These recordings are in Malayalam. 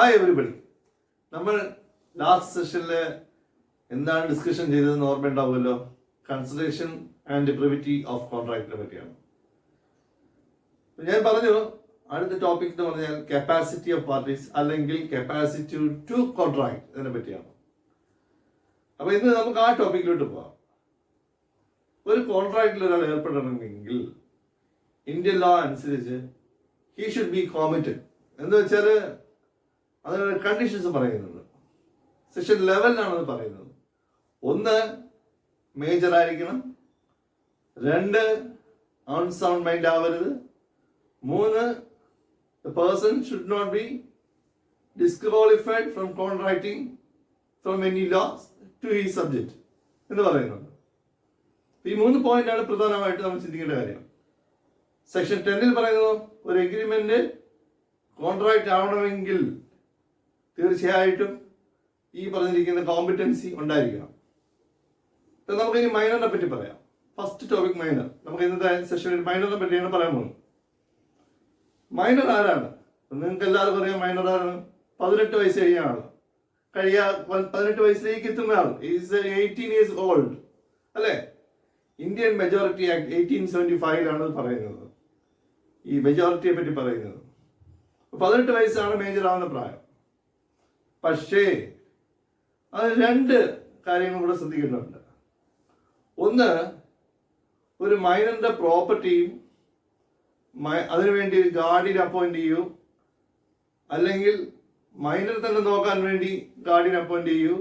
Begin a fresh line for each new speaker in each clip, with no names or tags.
Hi everybody. നമ്മൾ ലാസ്റ്റ് സെഷനിൽ എന്താണ് ഡിസ്കഷൻ ചെയ്തതെന്ന് ഓർമ്മയുണ്ടാവുമല്ലോ. കൺസിഡറേഷൻ ആൻഡ് പ്രിവിറ്റി ഓഫ് കോൺട്രാക്റ്റിനെ പറ്റിയാണ്. ഞാൻ പറഞ്ഞു അടുത്ത ടോപ്പിക് എന്ന് പറഞ്ഞാൽ കപ്പാസിറ്റി ഓഫ് പാർട്ടീസ് അല്ലെങ്കിൽ കപ്പാസിറ്റി ടു കോൺട്രാക്ട്, ഇതിനെ പറ്റിയാണ്. അപ്പൊ ഇന്ന് നമുക്ക് ആ ടോപ്പിക്കിലോട്ട് പോവാം. ഒരു കോൺട്രാക്റ്റിൽ ഒരാൾ ഏർപ്പെടണമെങ്കിൽ ഇന്ത്യൻ ലോ അനുസരിച്ച് ഹി ഷുഡ് ബി കോമിറ്റഡ് എന്ന് വെച്ചാൽ അതിനുള്ള കണ്ടീഷൻസ് പറയുന്നുണ്ട്. സെക്ഷൻ 11 അത് പറയുന്നത്. 1, മേജർ ആയിരിക്കണം. 2, അൺസൗണ്ട് മൈൻഡ് ആവരുത്. 3, the person should not be disqualified from contracting from any laws to his subject എന്ന് പറയുന്നുണ്ട്. ഈ 3 പോയിന്റാണ് പ്രധാനമായിട്ട് നമ്മൾ ചിന്തിക്കേണ്ട കാര്യം. സെക്ഷൻ 10 പറയുന്നത് ഒരു എഗ്രിമെന്റ് കോൺട്രാക്ട് ആവണമെങ്കിൽ തീർച്ചയായിട്ടും ഈ പറഞ്ഞിരിക്കുന്ന കോമ്പിറ്റൻസി ഉണ്ടായിരിക്കണം. നമുക്ക് ഇനി മൈനറിനെ പറ്റി പറയാം. First topic minor. നമുക്ക് ഇന്നത്തെ സെഷനിൽ മൈനറിനെ പറ്റിയാണ് പറയാൻ പോകുന്നത്. മൈനർ ആരാണ്? നിങ്ങൾക്ക് എല്ലാവർക്കും അറിയാം മൈനർ ആരാണ്. 18 വയസ്സ് കഴിഞ്ഞ ആൾ, 18 വയസ്സിലേക്ക് എത്തുന്ന ആൾ, ഈസ് 18 ഇയേഴ്സ് ഓൾഡ് അല്ലേ? ഇന്ത്യൻ മെജോറിറ്റി ആക്ട് 1875 പറയുന്നത്, ഈ മെജോറിറ്റിയെ പറ്റി പറയുന്നത്. 18 വയസ്സാണ് മേജർ ആവുന്ന പ്രായം. പക്ഷേ അത് 2 കാര്യങ്ങൾ കൂടെ ശ്രദ്ധിക്കേണ്ടതുണ്ട്. 1, ഒരു മൈനറിന്റെ പ്രോപ്പർട്ടിയും അതിനുവേണ്ടി ഗാർഡിയൻ അപ്പോയിന്റ് ചെയ്യൂ, അല്ലെങ്കിൽ മൈനർ തന്നെ നോക്കാൻ വേണ്ടി ഗാർഡിയൻ അപ്പോയിന്റ് ചെയ്യൂ,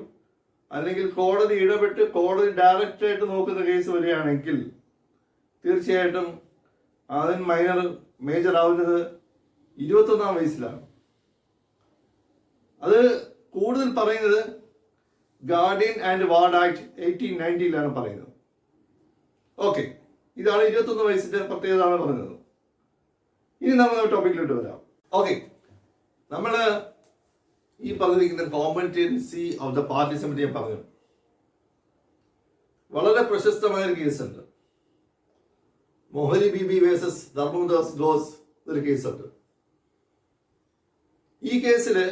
അല്ലെങ്കിൽ കോടതി ഇടപെട്ട് കോടതി ഡയറക്റ്റ് ആയിട്ട് നോക്കുന്ന കേസ് വരികയാണെങ്കിൽ തീർച്ചയായിട്ടും അതിന് മൈനർ മേജർ ആവുന്നത് 21 വയസ്സിലാണ്. അത് കൂടുതൽ പറയുന്നത് ഗാർഡിയൻ ആൻഡ് വാർഡ് ആക്ട് 1890 പറയുന്നത്. ഓക്കെ, ഇതാണ് 21 വയസ്സിന്റെ പ്രത്യേകത പറഞ്ഞത്. ഇനി നമ്മൾ ടോപ്പിക്കിലോട്ട് വരാം. ഓക്കെ, നമ്മൾ ഈ പറഞ്ഞിരിക്കുന്ന കോമ്പറ്റൻസി ഓഫ് ദ പാർട്ടീസിനെ പറ്റി ഞാൻ പറഞ്ഞു. വളരെ പ്രശസ്തമായ ഒരു കേസുണ്ട്, മൊഹരി ബീബി വേഴ്സസ് ധർമ്മദാസ് ഗോസ് ഒരു കേസുണ്ട്. ഈ കേസില്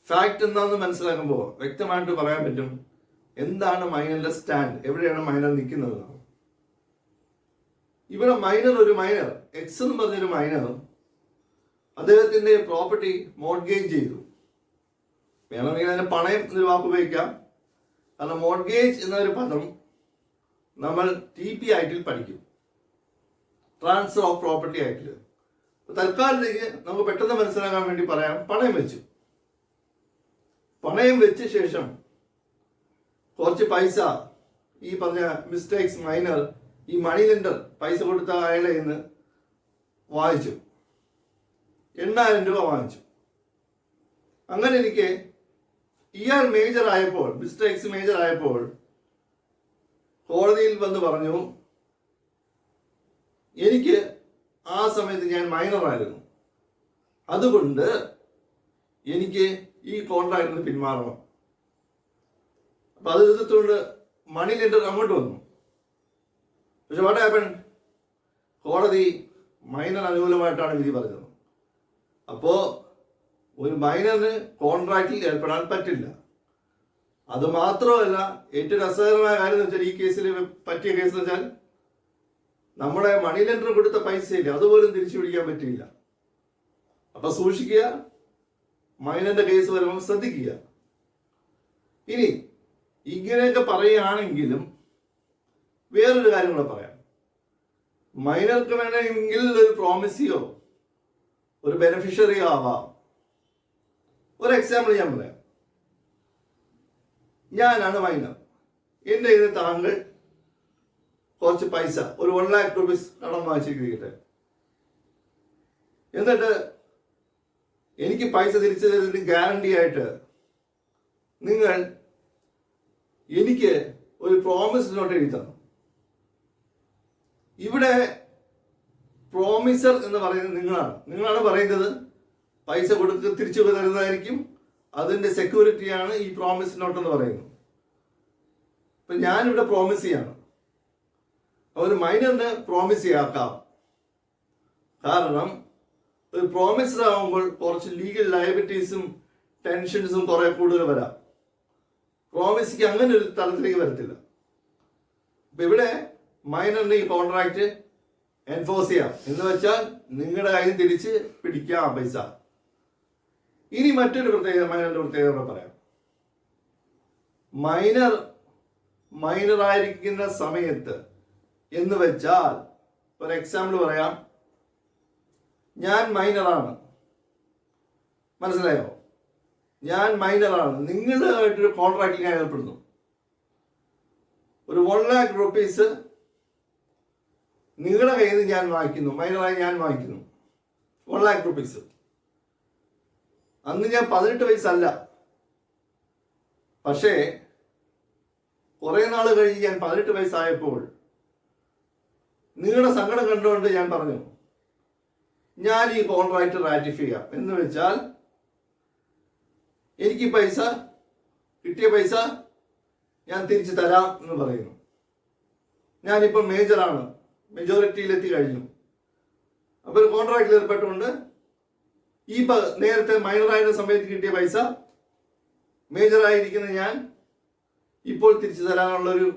ഫാക്ട് എന്താണെന്ന് മനസ്സിലാക്കുമ്പോൾ വ്യക്തമായിട്ട് പറയാൻ പറ്റും എന്താണ് മൈനറിന്റെ സ്റ്റാൻഡ്, എവിടെയാണ് മൈനർ നിൽക്കുന്നത്. ഇവിടെ ഒരു മൈനർ എക്സ് എന്ന് പറഞ്ഞൊരു മൈനർ അദ്ദേഹത്തിന്റെ പ്രോപ്പർട്ടി മോർഗേജ് ചെയ്തു. വേണമെങ്കിൽ അതിന് പണയം എന്നൊരു വാക്ക് ഉപയോഗിക്കാം. കാരണം മോർഗേജ് എന്നൊരു പദം നമ്മൾ TP ആക്ടിൽ പഠിക്കും, ട്രാൻസ്ഫർ ഓഫ് പ്രോപ്പർട്ടി ആക്ടിൽ. തൽക്കാലത്തേക്ക് നമുക്ക് പെട്ടെന്ന് മനസ്സിലാക്കാൻ വേണ്ടി പറയാം, പണയം വെച്ചു. പണയം വെച്ച ശേഷം കുറച്ച് പൈസ ഈ പറഞ്ഞ മിസ്റ്റേക്സ് മൈനർ ഈ മണി ലെൻഡർ പൈസ കൊടുത്ത അയാളെ നിന്ന് വാങ്ങിച്ചു. 8000 രൂപ വാങ്ങിച്ചു. അങ്ങനെ എനിക്ക് ഇയാൾ മേജർ ആയപ്പോൾ, മിസ്റ്റേക്സ് മേജർ ആയപ്പോൾ കോടതിയിൽ വന്ന് പറഞ്ഞു, എനിക്ക് ആ സമയത്ത് ഞാൻ മൈനറായിരുന്നു, അതുകൊണ്ട് എനിക്ക് ഈ കോൺട്രാക്റ്റിന് പിന്മാറണം. അപ്പൊ അത് എതിർത്തുകൊണ്ട് മണി ലെൻഡർ അങ്ങോട്ട് വന്നു. പക്ഷെ വാട്ട് ഹാപ്പൻ? കോടതി മൈനർ അനുകൂലമായിട്ടാണ് വിധി പറഞ്ഞത്. അപ്പോ ഒരു മൈനറിന് കോൺട്രാക്റ്റിൽ ഏർപ്പെടാൻ പറ്റില്ല. അത് മാത്രമല്ല, ഏറ്റവും രസകരമായ കാര്യം എന്ന് വെച്ചാൽ, ഈ കേസിൽ പറ്റിയ കേസ് എന്ന് വെച്ചാൽ, നമ്മുടെ മണി ലെൻഡർ കൊടുത്ത പൈസയില്ല, അതുപോലും തിരിച്ചു പിടിക്കാൻ പറ്റില്ല. അപ്പൊ സൂക്ഷിക്കുക, മൈനറിന്റെ കേസ് വരുമ്പോൾ ശ്രദ്ധിക്കുക. ഇനി ഇങ്ങനെയൊക്കെ പറയുകയാണെങ്കിലും വേറൊരു കാര്യം കൂടെ പറയാം. മൈനർക്ക് വേണമെങ്കിൽ ഒരു പ്രോമിസിയോ ഒരു ബെനിഫിഷ്യറിയോ ആവാം. ഒരു എക്സാമ്പിൾ ഞാൻ പറയാം. ഞാനാണ് മൈനർ. എൻ്റെ കയ്യിൽ താങ്കൾ കുറച്ച് പൈസ, ഒരു 1 lakh rupees കടം വാങ്ങിച്ചിരിക്കട്ടെ. എന്നിട്ട് എനിക്ക് പൈസ തിരിച്ചു തരുന്നതിന് ഗ്യാരണ്ടി ആയിട്ട് നിങ്ങൾ എനിക്ക് ഒരു പ്രോമിസ് നോട്ട് എഴുതി തന്നു. ഇവിടെ പ്രോമിസർ എന്ന് പറയുന്നത് നിങ്ങളാണ് പറയുന്നത് പൈസ കൊടുത്ത് തിരിച്ചു തരുന്നതായിരിക്കും, അതിന്റെ സെക്യൂരിറ്റിയാണ് ഈ പ്രോമിസ് നോട്ട് എന്ന് പറയുന്നത്. അപ്പൊ ഞാനിവിടെ പ്രോമിസ് ചെയ്യാണ്. ഒരു മൈനറിന് പ്രോമിസ് ചെയ്യാക്കാം. കാരണം ഒരു പ്രോമിസർ ആകുമ്പോൾ കുറച്ച് ലീഗൽ ലയബിലിറ്റീസും ടെൻഷൻസും കുറെ കൂടുതൽ വരാം. പ്രോമിസിക്ക് അങ്ങനെ ഒരു തലത്തിലേക്ക് വരത്തില്ല. അപ്പൊ ഇവിടെ മൈനറിന് ഈ കോൺട്രാക്ട് എൻഫോഴ്സ് ചെയ്യാം എന്ന് വെച്ചാൽ നിങ്ങളുടെ കയ്യിൽ തിരിച്ച് പിടിക്കാം പൈസ. ഇനി മറ്റൊരു പ്രത്യേകത, മൈനറിന്റെ പ്രത്യേകത പറയാം. മൈനറായിരിക്കുന്ന സമയത്ത് എന്ന് വെച്ചാൽ ഒരു എക്സാമ്പിൾ പറയാം. ഞാൻ മൈനറാണ്, മനസ്സിലായോ? ഞാൻ മൈനറാണ്, നിങ്ങളുമായിട്ടൊരു കോൺട്രാക്റ്റിൽ ഞാൻ ഏർപ്പെടുന്നു. ഒരു 1 lakh rupees നിങ്ങളുടെ കയ്യിൽ നിന്ന് ഞാൻ വാങ്ങിക്കുന്നു, മൈനറായി ഞാൻ വാങ്ങിക്കുന്നു 1 lakh rupees. അന്ന് ഞാൻ 18 വയസ്സല്ല. പക്ഷേ കുറെ നാൾ കഴിഞ്ഞ് ഞാൻ 18 വയസ്സായപ്പോൾ നിങ്ങളുടെ സങ്കടം കണ്ടുകൊണ്ട് ഞാൻ പറഞ്ഞു, ഞാൻ ഈ കോൺട്രാക്ട് റാറ്റിഫൈ ചെയ്യാം. എന്ന് വെച്ചാൽ എനിക്ക് പൈസ, കിട്ടിയ പൈസ ഞാൻ തിരിച്ചു തരാം എന്ന് പറയുന്നു. ഞാനിപ്പോൾ മേജറാണ്, മെജോറിറ്റിയിലെത്തി കഴിഞ്ഞു. അപ്പോൾ ഒരു കോൺട്രാക്റ്റിൽ ഏർപ്പെട്ടുകൊണ്ട് ഈ നേരത്തെ മൈനറായിരുന്ന സമയത്ത് കിട്ടിയ പൈസ മേജറായിരിക്കുന്ന ഞാൻ ഇപ്പോൾ തിരിച്ചു തരാനുള്ളൊരു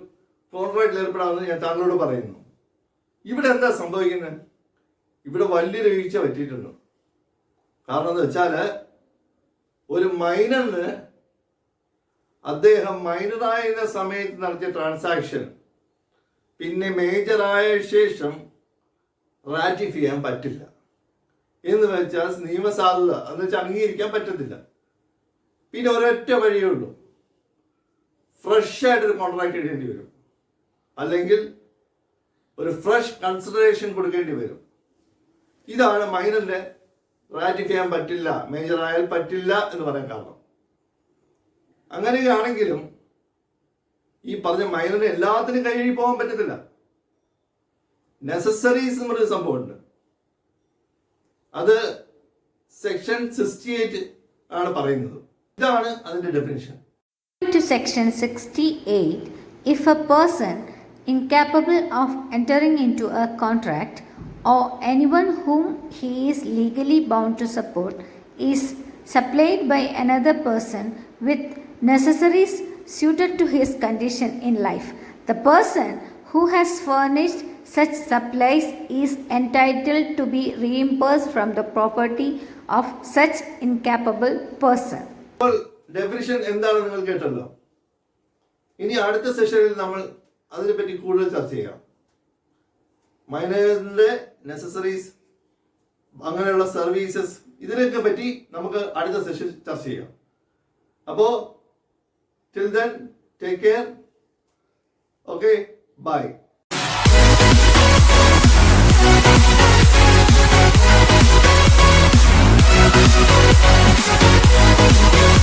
കോൺട്രാക്റ്റിൽ ഏർപ്പെടാമെന്ന് ഞാൻ താങ്കളോട് പറയുന്നു. ഇവിടെ എന്താ സംഭവിക്കുന്നത്? ഇവിടെ വലിയൊരു വീഴ്ച പറ്റിയിട്ടുണ്ട്. കാരണം എന്ന് വെച്ചാൽ ഒരു മൈനറിന് അദ്ദേഹം മൈനറായിരുന്ന സമയത്ത് നടത്തിയ ട്രാൻസാക്ഷൻ പിന്നെ മേജറായ ശേഷം റാറ്റിഫൈ ചെയ്യാൻ പറ്റില്ല. എന്ന് വെച്ചാൽ നിയമസാധുത എന്ന് വെച്ചാൽ അംഗീകരിക്കാൻ പറ്റത്തില്ല. പിന്നെ ഒരൊറ്റ വഴിയേ ഉള്ളൂ, ഫ്രഷ് ആയിട്ടൊരു കോൺട്രാക്ട് ഇടേണ്ടി വരും, അല്ലെങ്കിൽ ഒരു ഫ്രഷ് കൺസിഡറേഷൻ കൊടുക്കേണ്ടി വരും. ഇതാണ് മൈനറിന്റെ റാറ്റിഫൈ ചെയ്യാൻ പറ്റില്ല, മേജർ ആയാൽ പറ്റില്ല എന്ന് പറയാൻ കാരണം. അങ്ങനെയാണെങ്കിലും ഈ പറഞ്ഞ മൈനറിന് എല്ലാത്തിനും കൈവഴി പോകാൻ പറ്റത്തില്ല. നെസസറീസ് എന്ന് പറയുന്ന സംഭവമുണ്ട്. അത് സെക്ഷൻ 68 ആണ് പറയുന്നത്. ഇതാണ് അതിന്റെ definition.
To section 68, if a person incapable of entering into a contract or anyone whom he is legally bound to support is supplied by another person with necessaries suited to his condition in life, the person who has furnished such supplies is entitled to be reimbursed from the property of such incapable person.
അപ്പോൾ ഡെഫിനിഷൻ എന്താണ് നിങ്ങൾ കേട്ടല്ലോ. ഇനി അടുത്ത സെഷനിൽ നമ്മൾ അതിനെപ്പറ്റി കൂടുതൽ ചർച്ച ചെയ്യാം. മൈനറിന്റെ നെസസറീസ്, അങ്ങനെയുള്ള സർവീസസ്, ഇതിനൊക്കെ പറ്റി നമുക്ക് അടുത്ത സെഷൻ ചർച്ച ചെയ്യാം. അപ്പോൾ till then, take care. Okay, bye.